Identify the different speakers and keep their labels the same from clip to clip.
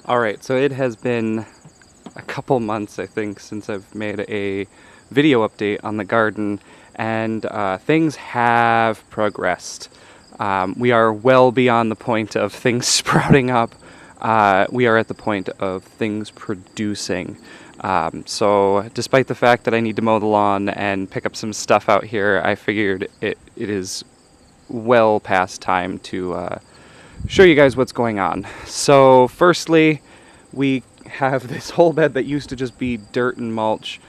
Speaker 1: Alright, so it has been a couple months, I think, since I've made a video update on the garden, and things have progressed. We are well beyond the point of things sprouting up. We are at the point of things producing. So, despite the fact that I need to mow the lawn and pick up some stuff out here, I figured it is well past time to show you guys what's going on. So, firstly, we have this whole bed that used to just be dirt and mulch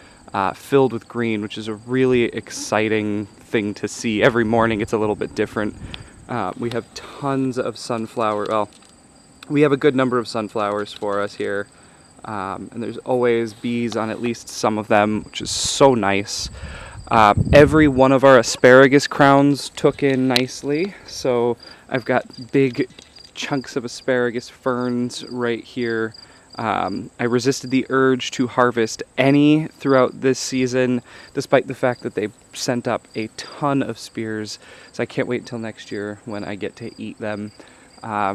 Speaker 1: filled with green, which is a really exciting thing to see. Every morning it's a little bit different. We have tons of sunflower. Well, we have a good number of sunflowers for us here. And there's always bees on at least some of them, which is so nice. Every one of our asparagus crowns took in nicely, so I've got big chunks of asparagus ferns right here. I resisted the urge to harvest any throughout this season, despite the fact that they sent up a ton of spears, so I can't wait until next year when I get to eat them.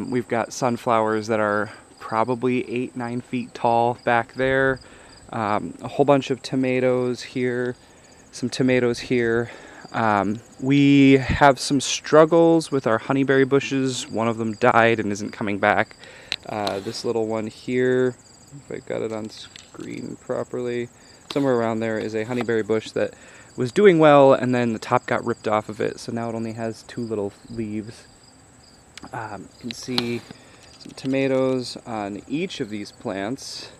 Speaker 1: We've got sunflowers that are probably 8-9 feet tall back there, a whole bunch of tomatoes here, some tomatoes here. We have some struggles with our honeyberry bushes. One of them died and isn't coming back. This little one here, if I got it on screen properly, somewhere around there is a honeyberry bush that was doing well, and then the top got ripped off of it, so now it only has 2 little leaves. You can see some tomatoes on each of these plants,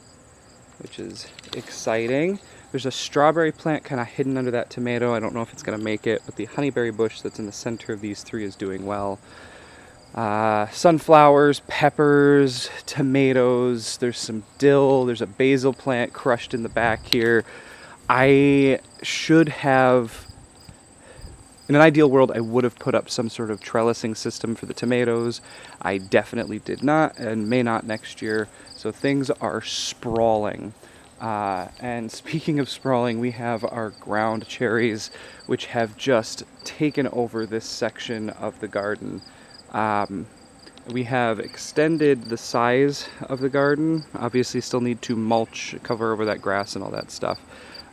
Speaker 1: which is exciting. There's a strawberry plant kind of hidden under that tomato. I don't know if it's going to make it, but the honeyberry bush that's in the center of these 3 is doing well. Sunflowers, peppers, tomatoes, there's some dill, there's a basil plant crushed in the back here. I should have, in an ideal world, I would have put up some sort of trellising system for the tomatoes. I definitely did not and may not next year, so things are sprawling. And speaking of sprawling, we have our ground cherries, which have just taken over this section of the garden. We have extended the size of the garden. Obviously still need to mulch, cover over that grass and all that stuff.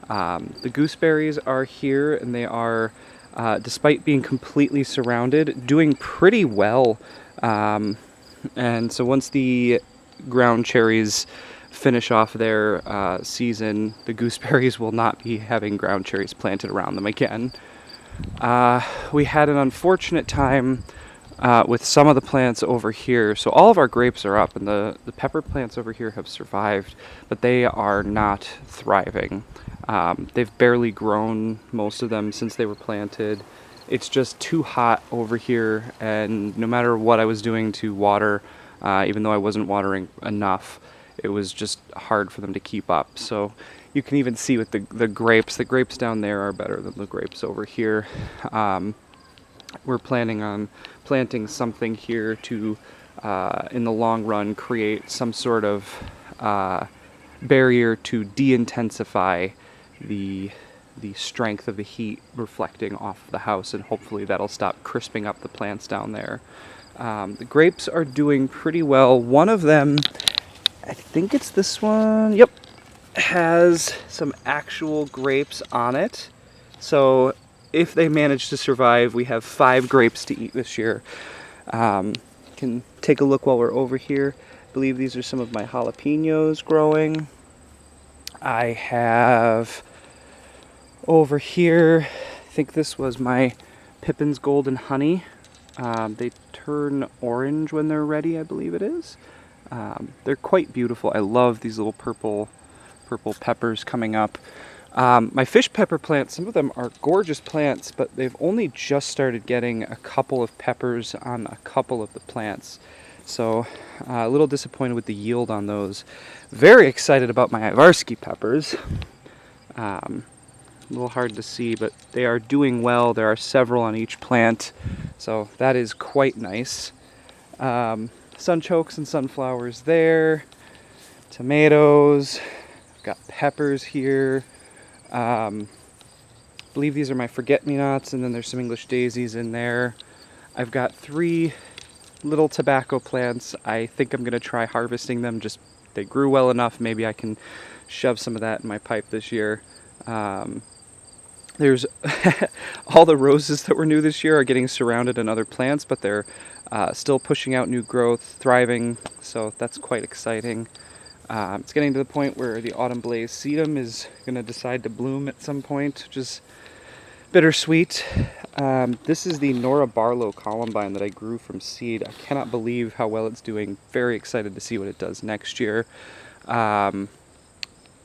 Speaker 1: The gooseberries are here, and they are, despite being completely surrounded, doing pretty well. And so once the ground cherries finish off their season, the gooseberries will not be having ground cherries planted around them again. We had an unfortunate time with some of the plants over here. So all of our grapes are up, and the pepper plants over here have survived, but they are not thriving. They've barely grown, most of them, since they were planted. It's just too hot over here, and no matter what I was doing to water, even though I wasn't watering enough, it was just hard for them to keep up. So you can even see with the grapes down there are better than the grapes over here. We're planning on planting something here to, in the long run, create some sort of barrier to de-intensify the strength of the heat reflecting off the house, and hopefully that'll stop crisping up the plants down there. The grapes are doing pretty well. One of them, I think it's this one, yep, has some actual grapes on it. So if they manage to survive, we have 5 grapes to eat this year. Can take a look while we're over here. I believe these are some of my jalapenos growing. I have over here, I think this was my Pippin's Golden Honey. They turn orange when they're ready, I believe it is. They're quite beautiful. I love these little purple peppers coming up. My fish pepper plants, some of them are gorgeous plants, but they've only just started getting a couple of peppers on a couple of the plants. So a little disappointed with the yield on those. Very excited about my Ivarsky peppers. A little hard to see, but they are doing well. There are several on each plant, so that is quite nice. Sunchokes and sunflowers there. Tomatoes. I've got peppers here. I believe these are my forget-me-nots, and then there's some English daisies in there. I've got 3 little tobacco plants. I think I'm going to try harvesting them. Just they grew well enough. Maybe I can shove some of that in my pipe this year. There's all the roses that were new this year are getting surrounded in other plants, but they're still pushing out new growth, thriving, so that's quite exciting. It's getting to the point where the autumn blaze sedum is going to decide to bloom at some point, which is bittersweet. This is the Nora Barlow columbine that I grew from seed. I cannot believe how well it's doing. Very excited to see what it does next year.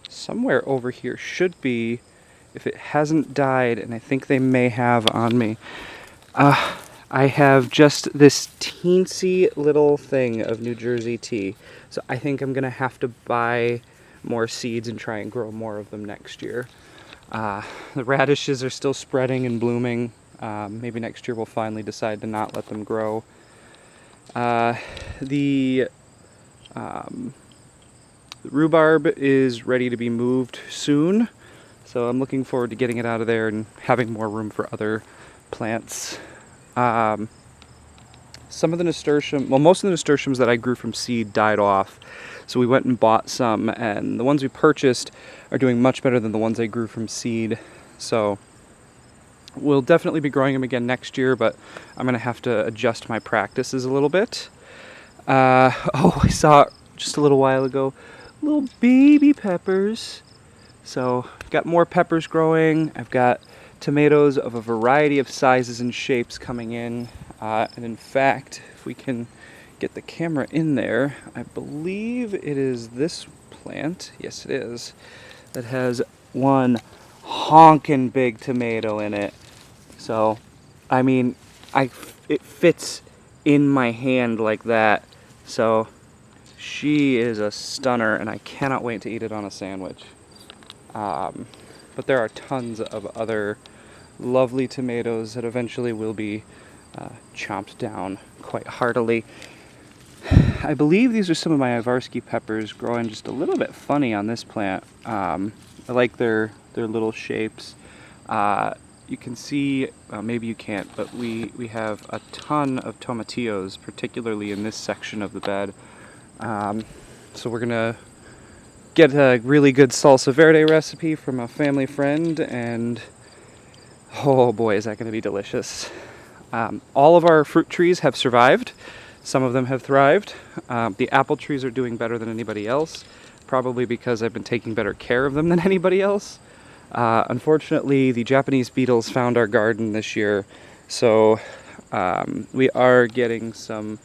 Speaker 1: Somewhere over here should be, if it hasn't died, and I think they may have on me, I have just this teensy little thing of New Jersey tea. So I think I'm going to have to buy more seeds and try and grow more of them next year. The radishes are still spreading and blooming. Maybe next year we'll finally decide to not let them grow. The rhubarb is ready to be moved soon. So I'm looking forward to getting it out of there and having more room for other plants. Some of the nasturtium, well, most of the nasturtiums that I grew from seed died off. So we went and bought some, and the ones we purchased are doing much better than the ones I grew from seed. So we'll definitely be growing them again next year, but I'm going to have to adjust my practices a little bit. I saw just a little while ago little baby peppers. So I've got more peppers growing. I've got tomatoes of a variety of sizes and shapes coming in. And in fact, if we can get the camera in there, I believe it is this plant, yes it is, that has one honkin' big tomato in it. So, I mean, it fits in my hand like that. So, she is a stunner, and I cannot wait to eat it on a sandwich. But there are tons of other lovely tomatoes that eventually will be chomped down quite heartily. I believe these are some of my Ivarsky peppers growing just a little bit funny on this plant. I like their little shapes. You can see, maybe you can't, but we have a ton of tomatillos, particularly in this section of the bed. So we're gonna get a really good salsa verde recipe from a family friend, and oh boy, is that going to be delicious. All of our fruit trees have survived. Some of them have thrived. The apple trees are doing better than anybody else, probably because I've been taking better care of them than anybody else. Unfortunately, the Japanese beetles found our garden this year, so we are getting some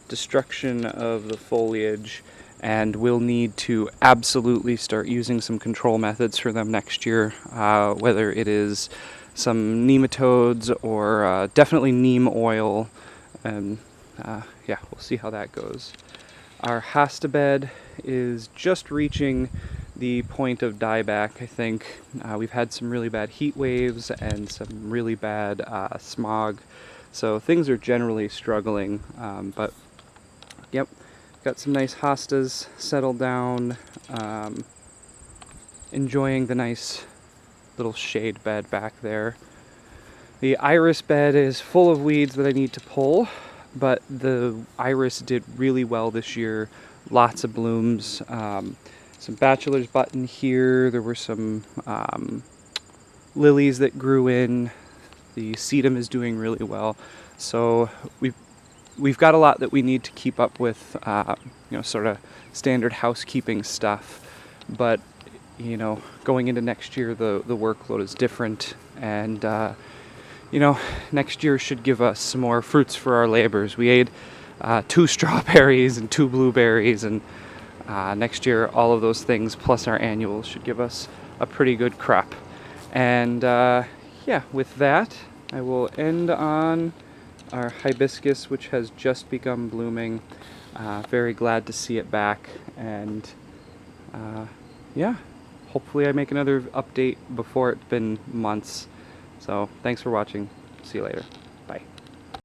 Speaker 1: destruction of the foliage, and we'll need to absolutely start using some control methods for them next year, whether it is some nematodes or definitely neem oil, and yeah, we'll see how that goes. Our hosta bed is just reaching the point of dieback, I think. We've had some really bad heat waves and some really bad smog, so things are generally struggling, but yep, got some nice hostas settled down, enjoying the nice little shade bed back there. The iris bed is full of weeds that I need to pull, but the iris did really well this year. Lots of blooms. Some bachelor's button here. There were some lilies that grew in. The sedum is doing really well. So we've got a lot that we need to keep up with, sort of standard housekeeping stuff. But, going into next year, the workload is different. And, next year should give us some more fruits for our labors. We ate 2 strawberries and 2 blueberries, and next year all of those things plus our annuals should give us a pretty good crop. And, with that, I will end on our hibiscus, which has just begun blooming. Very glad to see it back, and hopefully I make another update before it's been months. So thanks for watching. See you later.